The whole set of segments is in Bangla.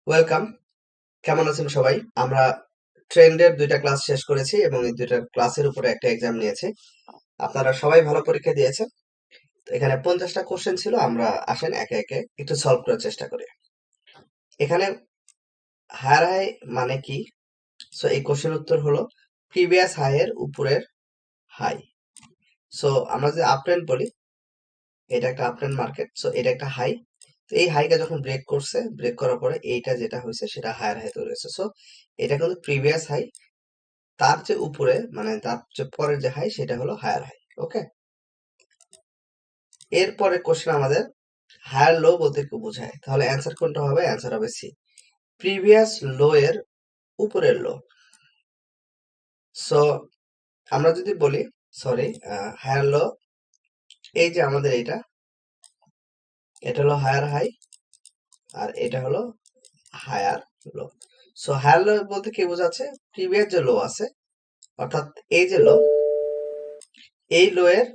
ওয়েলকাম। কেমন আছেন সবাই? আমরা ট্রেন্ডের ২টা ক্লাস শেষ করেছি এবং এই ২টা ক্লাসের উপরে একটা এক্সাম নিয়েছি। আপনারা সবাই ভালো পরীক্ষা দিয়েছেন। তো এখানে 50টা কোশ্চেন ছিল। আমরা আসেন একে একে একটু সলভ করার চেষ্টা করি। এখানে হায়ার হাই মানে কি? সো এই কোশ্চেনের উত্তর হলো প্রিভিয়াস হাই এর উপরের হাই। সো আমরা যে আপ ট্রেন্ড বলি, এটা একটা আপ ট্রেন্ড মার্কেট। সো এটা একটা হাই। তো এই হাইটা যখন ব্রেক করছে, ব্রেক করার পরে এইটা যেটা হয়েছে সেটা হায়ার হাই তৈরি হয়েছে। সো এটা কিন্তু প্রিভিয়াস হাই, তার যে উপরে মানে তার যে পরের যে হাই সেটা হলো হায়ার হাই। ওকে, এরপরে কোশ্চেন আমাদের হায়ার লো বলতে কি বোঝায়, তাহলে অ্যান্সার কোনটা হবে? অ্যান্সার হবে সি, প্রিভিয়াস লো এর উপরের লো। সো আমরা যদি বলি, সরি, হায়ার লো, এই যে আমাদের এটা হলো হায়ার হাই আর এটা হলো higher low. So higher low বলতে কি বোঝাচ্ছে? প্রিভিয়াস যে লো আছে, অর্থাৎ এই যে লো, এই লো এর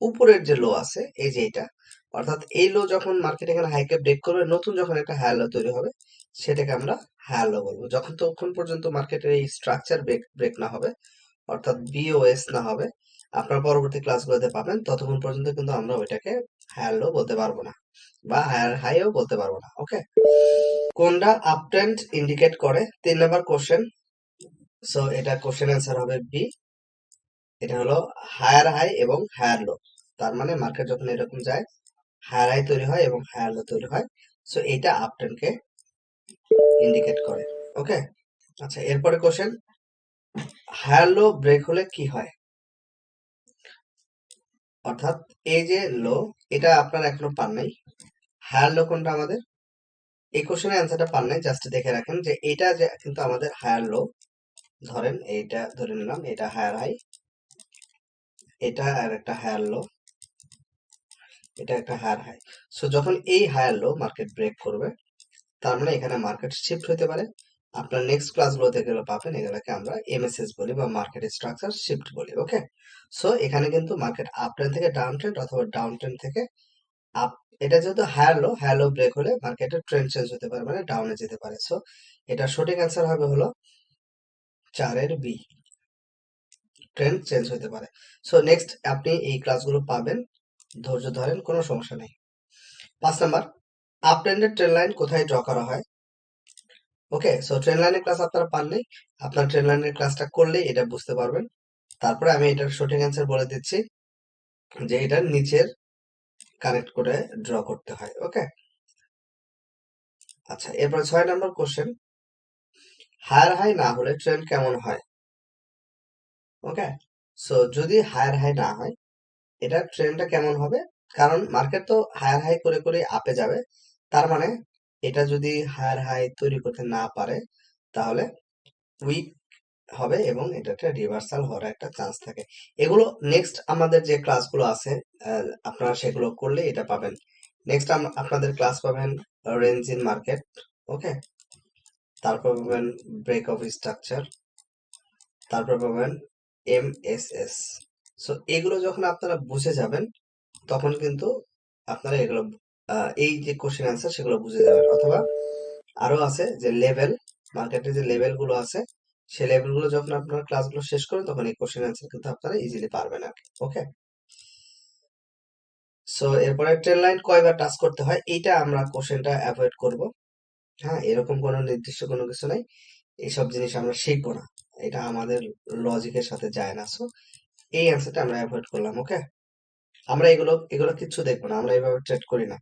উপরের যে লো আছে, এই যে এটা, অর্থাৎ এই লো যখন মার্কেট এখানে হাইকে ব্রেক করবে, নতুন যখন একটা হায়ার লো তৈরি হবে, সেটাকে আমরা হায়ার লো বলবো। যখন তখন পর্যন্ত মার্কেটের এই স্ট্রাকচার ব্রেক ব্রেক না হবে, অর্থাৎ বিওএস না হবে, আপনার পরবর্তী ক্লাসগুলোতে পাবেন, ততক্ষণ পর্যন্ত কিন্তু আমরা ওইটাকে হায়ার লো বলতে পারবো না বা হায়ার হাইও বলতে পারবো না। ওকে, কোনটা আপ ট্রেন্ড ইন্ডিকেট করে? 3 নম্বর কোশ্চেন। সো এটা কোশ্চেন অ্যান্সার হবে বি। এটা হলো হায়ার হাই এবং হায়ার লো। তার মানে মার্কেট যখন এরকম যায়, হায়ার হাই তৈরি হয় এবং হায়ার লো তৈরি হয়। সো এটা আপ ট্রেন্ডকে ইন্ডিকেট করে। ওকে, আচ্ছা, এরপরে কোশ্চেন, হায়ার লো ব্রেক হলে কি হয়? অর্থাৎ এই যে লো, এটা আপনারা এখনো পান নাই। হায়ার লো কোনটা আমাদের? এই কোশ্চেনের অ্যান্সারটা পান নাই, জাস্ট দেখে রাখেন যে এটা যে কিন্তু আমাদের হায়ার লো। ধরেন এইটা ধরে নিলাম, এটা হায়ার হাই, এটা আর একটা হায়ার লো, এটা একটা হায়ার হাই। সো যখন এই হায়ার লো মার্কেট ব্রেক করবে, তার মানে এখানে মার্কেট শিফট হতে পারে। আপনার নেক্সট ক্লাসগুলোতে এগুলো পাবেন, এগুলোকে আমরা এমএসএস বলি বা মার্কেট স্ট্রাকচার শিফট বলি। ওকে, সো এখানে কিন্তু মার্কেট আপ ট্রেন্ড থেকে ডাউন ট্রেন্ড অথবা ডাউন ট্রেন্ড থেকে আপ, এটা যেহেতু হায়ার লো ব্রেক হলে মার্কেটের ট্রেন্ড চেঞ্জ হতে পারে, মানে ডাউনে যেতে পারে। সো এটা সঠিক অ্যান্সার হবে হলো 4-এর বি, ট্রেন্ড চেঞ্জ হতে পারে। সো নেক্সট আপনি এই ক্লাসগুলো পাবেন, ধৈর্য ধরেন, কোনো সমস্যা নেই। 5 নাম্বার, আপ ট্রেন্ডের ট্রেন্ড লাইন কোথায় ড্র করা হয়? ওকে, সো ট্রেন লাইনের ক্লাস আপনারা পারলেই, আপনার ট্রেন লাইনের ক্লাসটা করলেই এটা বুঝতে পারবেন। তারপরে আমি এটার সঠিক অ্যান্সার বলে দিচ্ছি যে এটার নিচের কানেক্ট করে ড্র করতে হয়। ওকে, আচ্ছা, এরপর 6 নম্বর কোশ্চেন, হায়ার হাই না হলে ট্রেন্ড কেমন হয়? ওকে, সো যদি হায়ার হাই না হয়, এটা ট্রেন্ডটা কেমন হবে? কারণ মার্কেট তো হায়ার হাই করে করে আপে যাবে, তার মানে এটা যদি হায়ার হাই তৈরি করতে না পারে, তাহলে উইক হবে এবং এটা একটা রিভার্সাল হওয়ার একটা চান্স থাকে। এগুলো নেক্সট আমাদের যে ক্লাসগুলো আছে, আপনারা সেগুলো করলে এটা পাবেন। নেক্সট আপনাদের ক্লাস পাবেন রেঞ্জ ইন মার্কেট। ওকে, তারপর পাবেন ব্রেক অফ স্ট্রাকচার, তারপর পাবেন এমএসএস। সো এগুলো যখন আপনারা বুঝে যাবেন, তখন কিন্তু আপনারা এগুলো এই যে কোশ্চেন অ্যান্সার সেগুলো বুঝে যাবেন। অথবা আরো আছে যে লেভেল, মার্কেটে যে লেভেল গুলো আছে, সেই লেভেল গুলো যখন আপনারা ক্লাসগুলো শেষ করেন, তখন এই কোশ্চেন অ্যান্সার কিন্তু আপনারা ইজিলি পারবেন আর কি। ওকে, সো এরপরে ট্রেন লাইন কয়বার টাচ করতে হয়, এইটা আমরা কোশ্চেনটা অ্যাভয়েড করব। হ্যাঁ, এরকম কোনো নির্দিষ্ট কোনো কিছু নাই, এইসব জিনিস আমরা শিখবো না, এটা আমাদের লজিকের সাথে যায় না। সো এই অ্যান্সারটা আমরা অ্যাভয়েড করলাম। ওকে, আমরা এগুলো এগুলো কিচ্ছু দেখবো না, আমরা এইভাবে ট্রেড করি না,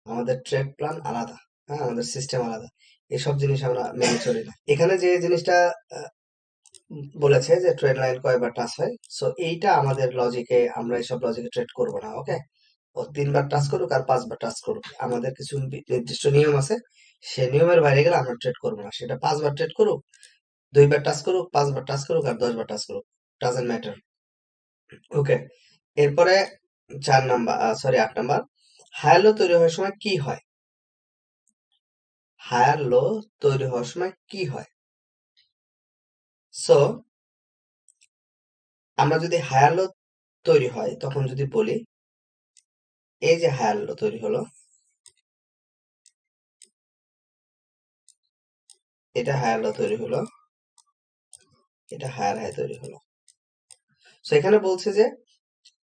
আমাদের ট্রেড প্ল্যান আলাদা। হ্যাঁ, আমাদের সিস্টেম আলাদা, এসব জিনিস আমরা মেনে চলি না। এখানে যে জিনিসটা বলেছে যে ট্রেড লাইন কয়বার টাচ হয়, সো এইটা আমাদের লজিকে, আমরা এসব লজিকে ট্রেড করব না। ওকে, ও 3বার টাচ করুক আর 5বার টাচ করুক, আমাদের কিছু নির্দিষ্ট নিয়ম আছে, সে নিয়মের বাইরে গেলে আমরা ট্রেড করবো না। সেটা 5বার ট্রেড করুক, 2বার টাচ করুক, 5বার টাচ করুক আর 10বার টাচ করুক, ডাজেন্ট ম্যাটার। ওকে, এরপরে 4 number, sorry 8 number, higher low তৈরি হওয়ার সময় কি হয়? হায়ার লো তৈরি হওয়ার সময় কি হয়? সো আমরা যদি হায়ার লো তৈরি হয়, তখন যদি বলি এই যে হায়ার লো তৈরি হলো, এটা হায়ার লো তৈরি হলো, এটা হায়ার হাই তৈরি হলো। সো এখানে বলছে যে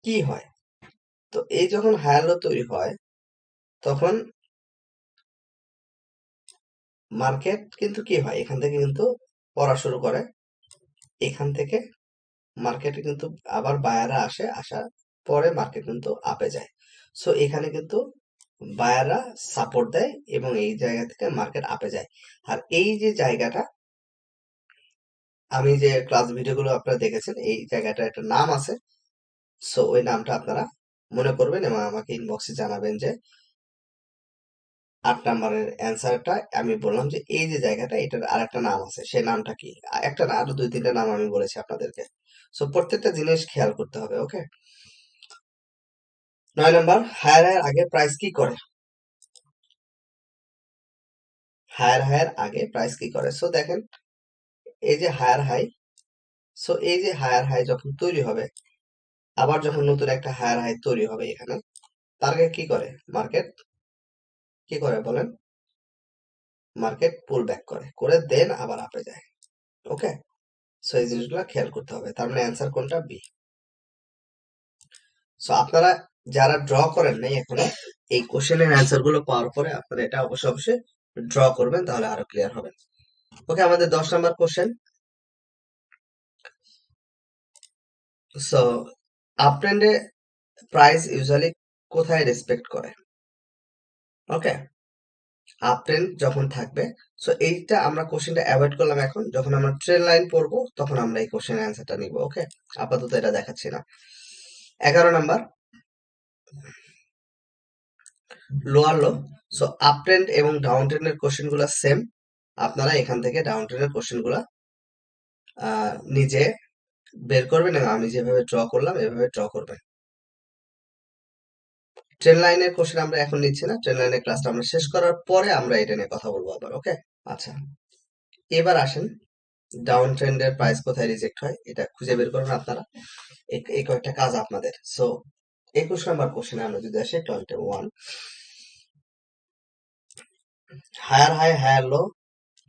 কি হয়, তো এই যখন হায়ার লো তৈরি হয় তখন মার্কেট কিন্তু কি হয়, এখান থেকে কিন্তু পড়া শুরু করে, এখান থেকে মার্কেটে কিন্তু আবার বায়াররা আসে, আসার পরে মার্কেট কিন্তু আপে যায়। সো এখানে কিন্তু বায়াররা সাপোর্ট দেয় এবং এই জায়গা থেকে মার্কেট আপে যায়। আর এই যে জায়গাটা, আমি যে ক্লাস ভিডিওগুলো আপনারা দেখেছেন, এই জায়গাটা একটা নাম আছে। সো ওই নামটা আপনারা মনে করবেন এবং আমাকে ইনবক্সে জানাবেন যে 8 নাম্বারের অ্যান্সারটা আমি বললাম যে এই যে জায়গাটা, এটার আরেকটা নাম আছে, সেই নামটা কি। একটা না, আরো 2-3টা নাম আমি বলেছি আপনাদেরকে। সো প্রত্যেকটা জিনিস খেয়াল করতে হবে। ওকে, 9 নাম্বার, হায়ার হায়ার আগে প্রাইস কি করে? হায়ার হায়ার আগে প্রাইস কি করে? সো দেখেন, এই যে হায়ার হাই, সো এই যে হায়ার হাই যখন তৈরি হবে, আবার যখন নতুন একটা হায়ার হাই তৈরি হবে এখানে, তার আগে কি করে মার্কেট? কি করে বলেন? মার্কেট পুল ব্যাক করে, করে দেন আবার আপে যায়। ওকে, সো এই জিনিসগুলো খেয়াল করতে হবে। তার মানে অ্যান্সার কোনটা? বি। সো আপনারা যারা ড্র করেন নাই এখনো, এই কোশ্চেনের অ্যান্সার গুলো পাওয়ার পরে আপনারা এটা অবশ্যই অবশ্যই ড্র করবেন, তাহলে আরো ক্লিয়ার হবে। ওকে, আমাদের 10 নাম্বার কোশ্চেন। সো আপ ট্রেন্ডে প্রাইস ইউজুয়ালি কোথায় রেসপেক্ট করে? ওকে, আপ ট্রেন্ড যখন থাকবে, সো এইটা আমরা কোশ্চেনটা অ্যাভয়েড করলাম। এখন যখন আমরা ট্রেন লাইন পড়বো তখন আমরা এই কোশ্চেনের অ্যান্সারটা নিব। ওকে, আপাতত এটা দেখাচ্ছি না। 11 নাম্বার, লোয়ার লো। সো আপ ট্রেন্ড এবং ডাউন ট্রেন্ডের কোশ্চেন গুলা সেম। আপনারা এখান থেকে ডাউন ট্রেন্ডের কোশ্চেন গুলা নিজে বের করবেন এবং আমি যেভাবে ড্র করলাম এভাবে ড্র করবেন। ট্রেন লাইনের কোশ্চেন আমরা এখন নিচ্ছি না, ট্রেন লাইনের ক্লাসটা আমরা শেষ করার পরে আমরা এটা নিয়ে কথা বলবো আবার। ওকে, আচ্ছা, এবার আসেন ডাউন ট্রেন্ডের প্রাইস কোথায় রিজেক্ট হয় এটা খুঁজে বের করবেন আপনারা। এই কয়েকটা কাজ আপনাদের। সো 21 নাম্বার কোশ্চেনে আমরা যদি আসি, 21, higher high higher low,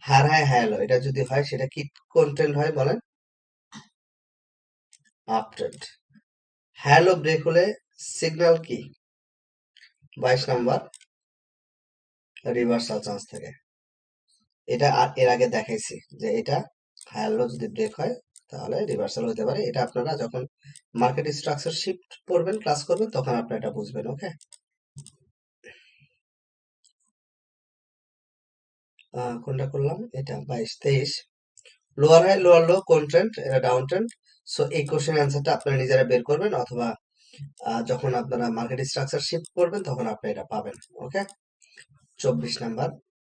higher high higher low, এটা যদি হয় সেটা কি কোন ট্রেন্ড হয় বলেন? Up trend. Higher low break হলে সিগন্যাল কি? 22 নাম্বার, রিভার্সাল চান্স থাকে। এটা আর এর আগে দেখাইছি যে এটা হায়ার লো যদি ব্রেক হয় তাহলে রিভার্সাল হতে পারে। এটা আপনারা যখন মার্কেট স্ট্রাকচার শিফট পড়বেন, ক্লাস করবেন, তখন আপনারা এটা বুঝবেন। ওকে, কোনটা করলাম? এটা 22-23, লোয়ার হাই লোয়ার লো কোন ট্রেন্ড? এটা ডাউন ট্রেন্ড। সো এই কোশ্চেন অ্যান্সারটা আপনারা নিজেরা বের করবেন, অথবা যখন আপনারা মার্কেট স্ট্রাকচার শিফট করবেন তখন আপনি এটা পাবেন। Okay, 24 number.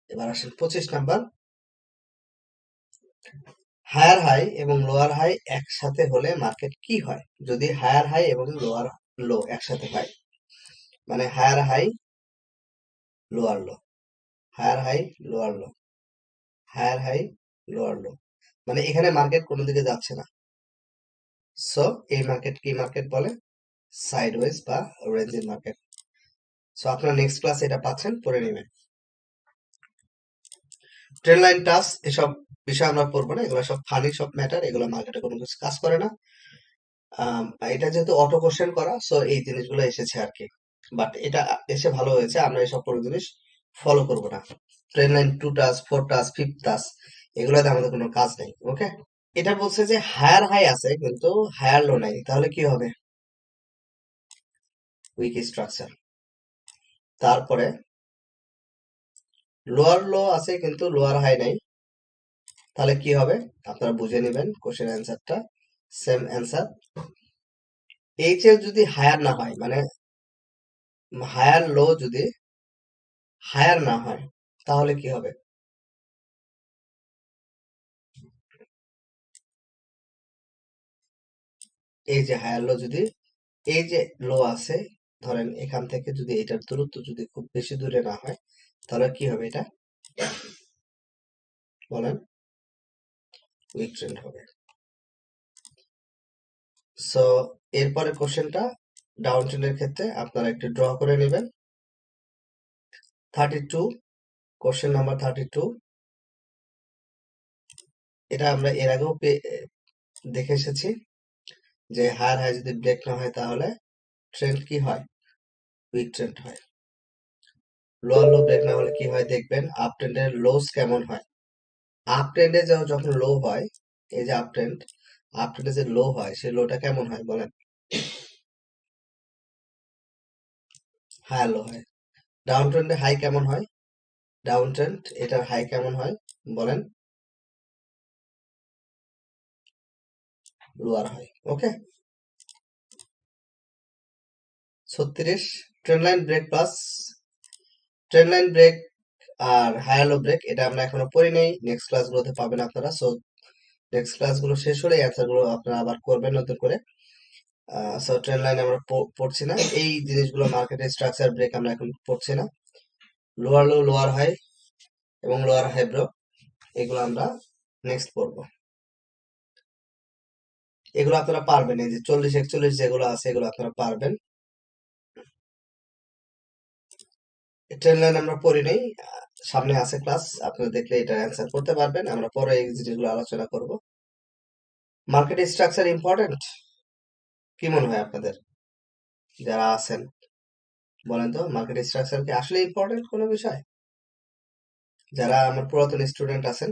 এবার আসেন 25 নাম্বার, হায়ার হাই এবং লোয়ার হাই একসাথে হলে মার্কেট কি হয়? যদি হায়ার হাই এবং লোয়ার লো একসাথে হয়, মানে higher high lower low, higher high lower low, higher high lower low, মানে এখানে মার্কেট কোনো দিকে যাচ্ছে না। সো এই মার্কেট কি মার্কেট বলে? সাইডওয়েজ বা রেঞ্জিং মার্কেট। সো আপনারা নেক্সট ক্লাসে এটা পাচ্ছেন, পড়ে নেবেন। ট্রেন লাইন টাচ এসব বিষয় আমরা পড়বো না, এগুলো সব ফানি সব ম্যাটার, এগুলো মার্কেটে কোনো কিছু কাজ করে না। এটা যেহেতু অটো কোশ্চেন করা, সো এই জিনিসগুলো এসেছে আর কি। বাট এটা এসে ভালো হয়েছে, আমরা এসব কোনো জিনিস ফলো করবো না। Train line 2 touch 4 touch 5 touch এগুলোতে আমাদের কোনো কাজ নেই। ওকে, এটা বলছে যে হায়ার হাই আছে কিন্তু হায়ার লো নাই, তাহলে কি হবে? Weak structure. তারপরে লোয়ার লো আছে কিন্তু লোয়ার হাই নাই, তাহলে কি হবে? আপনারা বুঝে নেবেন কোশ্চেন অ্যান্সারটা, সেম অ্যান্সার। এইচ এর যদি হায়ার না হয়, মানে হায়ার লো যদি হায়ার না হয় তাহলে কি হবে? এই যে হায়ার লো যদি, এই যে লো আছে, ধরেন এখান থেকে যদি এটার দূরত্ব যদি খুব বেশি দূরে না হয়, তাহলে কি হবে? এটা বলেন, উইক ট্রেন্ড হবে। সো এরপরে কোশ্চেনটা ডাউন ট্রেন্ডের ক্ষেত্রে আপনারা একটু ড্র করে নেবেন। 32, কোশ্চেন নাম্বার 32, এটা আমরা এর আগেও দেখে এসেছি যে হায়ার হাই যদি ব্রেক না হয় তাহলে ট্রেন্ড কি হয়, উইক ট্রেন্ড হয়। লোয়ার লো ব্রেক না হলে কি হয় দেখবেন, আপ ট্রেন্ডের লোস কেমন হয়। আপ ট্রেন্ডে যখন লো হয়, এই যে আপ ট্রেন্ডে যে লো হয় সেই লোটা কেমন হয় বলেন, হায়ার লো হয়। ডাউন ট্রেন্ডে হাই কেমন হয়, ডাউন ট্রেন্ড এটার হাই কেমন হয় বলেন, লোয়ার হয়। Okay, 36 trend line break plus trend line break আর হায়ার লো ব্রেক, এটা আমরা এখনো পড়ি নেই, নেক্সট ক্লাসগুলোতে পাবেন আপনারা। সো নেক্সট ক্লাসগুলো শেষ হলে অ্যান্সারগুলো আপনারা আবার করবেন নতুন করে। সো ট্রেন্ড লাইন আমরা পড়ছি না, এই জিনিসগুলো মার্কেটের স্ট্রাকচার ব্রেক আমরা এখন পড়ছি না। লোয়ার লো, লোয়ার হাই এবং লোয়ার হাই ব্রো, এগুলো আমরা নেক্সট পড়বো। এগুলো আপনারা পারবেন, এই যে 40-41 যেগুলো আছে এগুলো আপনারা পারবেন। ট্রেন্ড লাইন আমরা পড়ি নাই, সামনে আছে ক্লাস, আপনারা দেখলে এটা অ্যান্সার করতে পারবেন। আমরা পরে এই জিনিসগুলো আলোচনা করব। মার্কেট স্ট্রাকচার ইম্পর্টেন্ট, কি মনে হয় আপনাদের যারা আছেন, বলেন তো মার্কেট স্ট্রাকচার কি আসলে ইম্পর্টেন্ট কোনো বিষয়? যারা আমার পুরাতন স্টুডেন্ট আছেন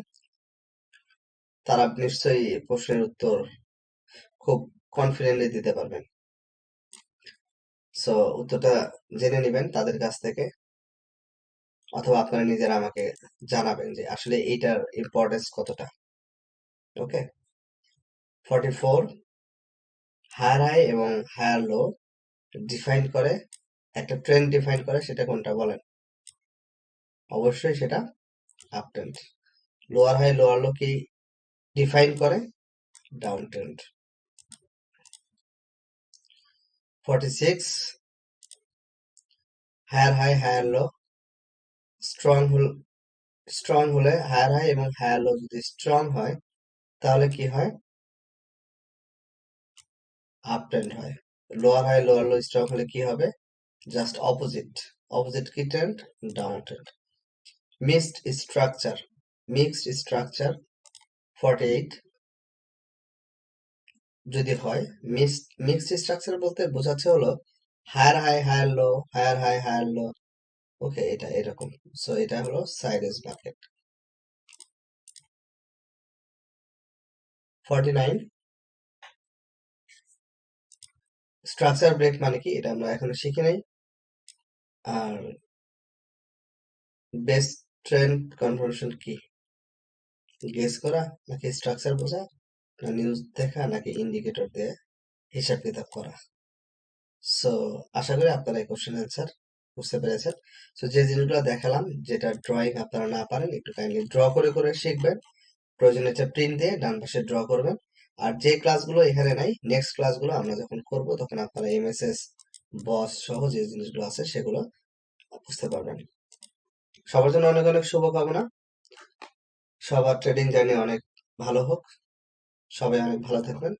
তারা নিশ্চয়ই প্রশ্নের উত্তর খুব কনফিডেন্টলি দিতে পারবেন। সো উত্তরটা জেনে নেবেন তাদের কাছ থেকে, অথবা আপনারা নিজেরা আমাকে জানাবেন যে আসলে এইটার ইম্পর্টেন্স কতটা। ওকে, 44 হায়ার হাই এবং হায়ার লো ডিফাইন করে, একটা ট্রেন্ড ডিফাইন করে, সেটা কোনটা বলেন? অবশ্যই সেটা up trend. Lower high lower low কি ডিফাইন করে? Down trend. 46 higher high higher low strong হলে, হায়ার হাই এবং হায়ার লো যদি স্ট্রং হয় তাহলে কি হয়? আপ ট্রেন্ড হয়। Lower high lower low strong হলে কি হবে? Just opposite. অপোজিট কি trend? Down trend. Mixed structure 48 যদি হয়, মিক্সড স্ট্রাকচার বলতে বোঝাচ্ছে হলো higher high higher low, higher high higher low. ওকে, এটা এরকম। সো এটা হলো সাইডওয়েজ মার্কেট। 49 স্ট্রাকচার ব্রেক মানে কি, এটা আমরা এখনো শিখি নাই। আর বেস্ট ট্রেন্ড কনফার্মেশন কি, গেস করা নাকি স্ট্রাকচার বোঝা, না নিউজ দেখা, নাকি ইন্ডিকেটর দিয়ে হিসাব কিতাব করা? সো আশা করি আপনারা এই কোশ্চেন অ্যান্সার বুঝতে পেরেছেন। সো যে জিনিসগুলো দেখালাম, যেটা ড্রয়িং আপনারা না পারেন একটু কাইন্ডলি ড্র করে করে শিখবেন, প্রয়োজনে এটা প্রিন্ট দিয়ে ডান পাশে ড্র করবেন। আর যে ক্লাসগুলো এখানে নাই, নেক্সট ক্লাসগুলো আমরা যখন করব তখন আপনারা এমএসএস বস সহ যে জিনিসগুলো আছে সেগুলো বুঝতে পারবেন। সবার জন্য অনেক অনেক শুভকামনা, সবার ট্রেডিং জার্নি অনেক ভালো হোক, সবাই অনেক ভালো থাকবেন।